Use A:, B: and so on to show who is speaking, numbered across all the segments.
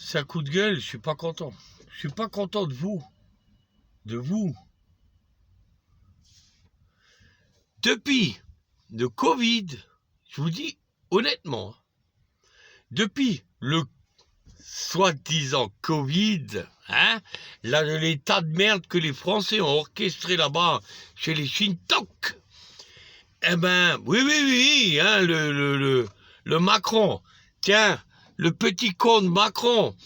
A: c'est un coup de gueule, je suis pas content. Je suis pas content de vous. De vous. Depuis le Covid, je vous dis honnêtement, depuis le soi-disant Covid, hein, là, l'état de merde que les Français ont orchestré là-bas chez les Shintok, eh ben, oui, hein, le Macron, tiens, le petit con de Macron,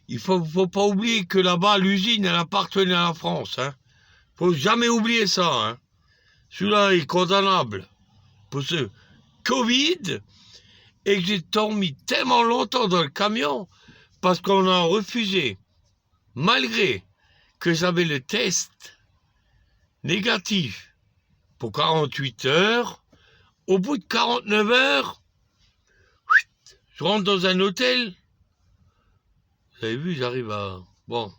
A: il faut pas oublier que là-bas, l'usine, elle appartenait à la France, hein. Faut jamais oublier ça, hein. Celui-là est condamnable pour ce Covid, et que j'ai dormi tellement longtemps dans le camion parce qu'on a refusé, malgré que j'avais le test négatif pour 48 heures. Au bout de 49 heures, je rentre dans un hôtel. Vous avez vu, j'arrive à... Bon.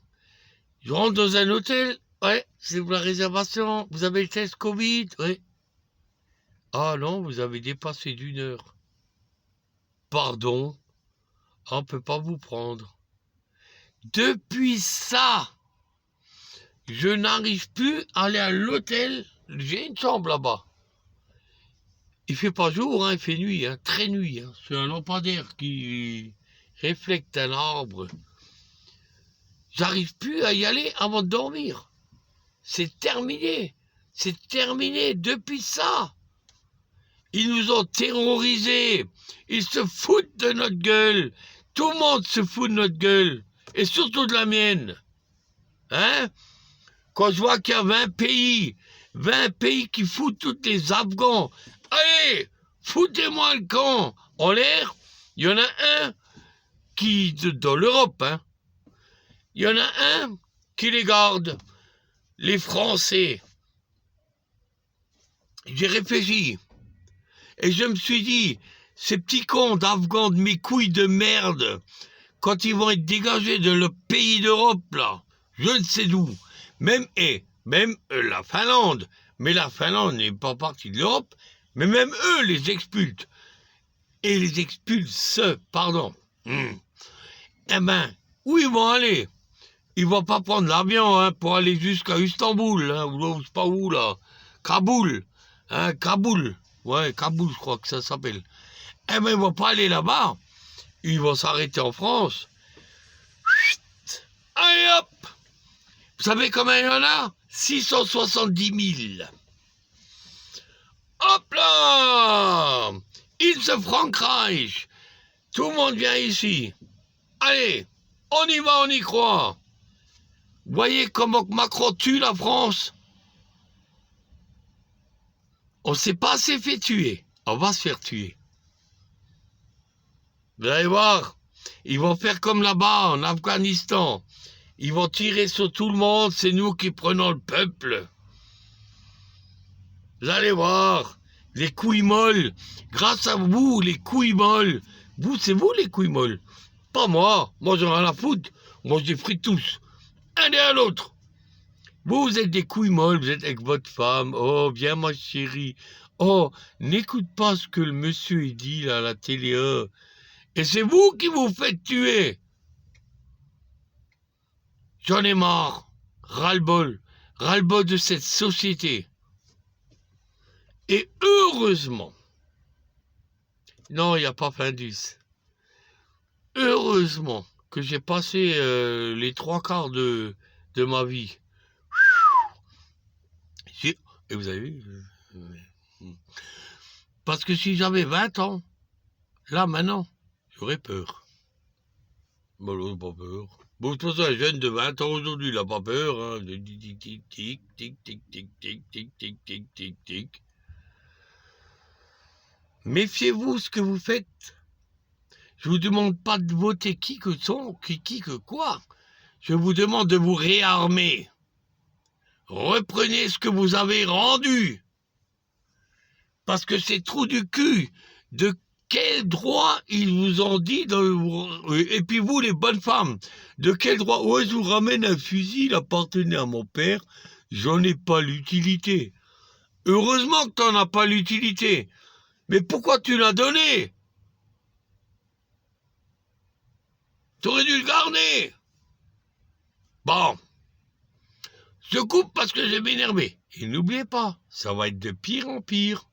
A: Je rentre dans un hôtel. Ouais, c'est pour la réservation. Vous avez le test Covid? Oui. Ah non, vous avez dépassé d'1 heure. Pardon, on ne peut pas vous prendre. Depuis ça, je n'arrive plus à aller à l'hôtel. J'ai une chambre là-bas. Il fait pas jour, hein, il fait nuit, hein, très nuit. Hein. C'est un lampadaire qui reflète un arbre. J'arrive plus à y aller avant de dormir. C'est terminé. C'est terminé depuis ça. Ils nous ont terrorisés. Ils se foutent de notre gueule. Tout le monde se fout de notre gueule. Et surtout de la mienne. Hein? Quand je vois qu'il y a 20 pays qui foutent tous les Afghans. Allez, foutez-moi le camp en l'air. Il y en a un qui, dans l'Europe, hein, il y en a un qui les garde. Les Français. J'ai réfléchi. Et je me suis dit, ces petits cons d'Afghans de mes couilles de merde, quand ils vont être dégagés de leur pays d'Europe, là, je ne sais d'où, même la Finlande, mais la Finlande n'est pas partie de l'Europe, mais même eux les expulsent. Et les expulsent, pardon. Eh ben, où ils vont aller? Ils vont pas prendre l'avion hein, pour aller jusqu'à Istanbul, hein, ou je sais pas où là, Kaboul, hein, Kaboul, ouais, Kaboul je crois que ça s'appelle. Eh ben ils vont pas aller là-bas, ils vont s'arrêter en France. Chut. Allez hop! Vous savez combien il y en a? 670 000. Hop là! It's Frankreich. Tout le monde vient ici. Allez, on y va, on y croit. Voyez comment Macron tue la France? On ne s'est pas assez fait tuer. On va se faire tuer. Vous allez voir, ils vont faire comme là-bas, en Afghanistan. Ils vont tirer sur tout le monde, c'est nous qui prenons le peuple. Vous allez voir, les couilles molles, grâce à vous, les couilles molles. Vous, c'est vous les couilles molles. Pas moi, moi j'en ai rien à foutre. Moi je les frite tous. Un derrière l'autre. Vous êtes des couilles molles, vous êtes avec votre femme. Oh, viens ma chérie. Oh, n'écoute pas ce que le monsieur dit là à la télé. Et c'est vous qui vous faites tuer. J'en ai marre. Ras-le-bol. Ras-le-bol de cette société. Et heureusement, non, il n'y a pas Findus. Heureusement que j'ai passé les 3/4 de ma vie. Et vous avez vu? Parce que si j'avais 20 ans, là maintenant, j'aurais peur. Bon, l'autre pas peur. Bon, pour ça, un jeune de 20 ans aujourd'hui, il n'a pas peur. Hein. Tic, tic, tic, tic, tic, tic, tic, tic, tic, tic, tic, tic. Méfiez-vous ce que vous faites. Je vous demande pas de voter qui que quoi. Je vous demande de vous réarmer. Reprenez ce que vous avez rendu. Parce que c'est trou du cul. De quel droit ils vous ont dit et puis vous les bonnes femmes, de quel droit? Ouais, je vous ramène un fusil, il appartenait à mon père, j'en ai pas l'utilité. Heureusement que t'en as pas l'utilité. Mais pourquoi tu l'as donné? T'aurais dû le garder. Bon. Je coupe parce que je vais m'énerver. Et n'oubliez pas, ça va être de pire en pire.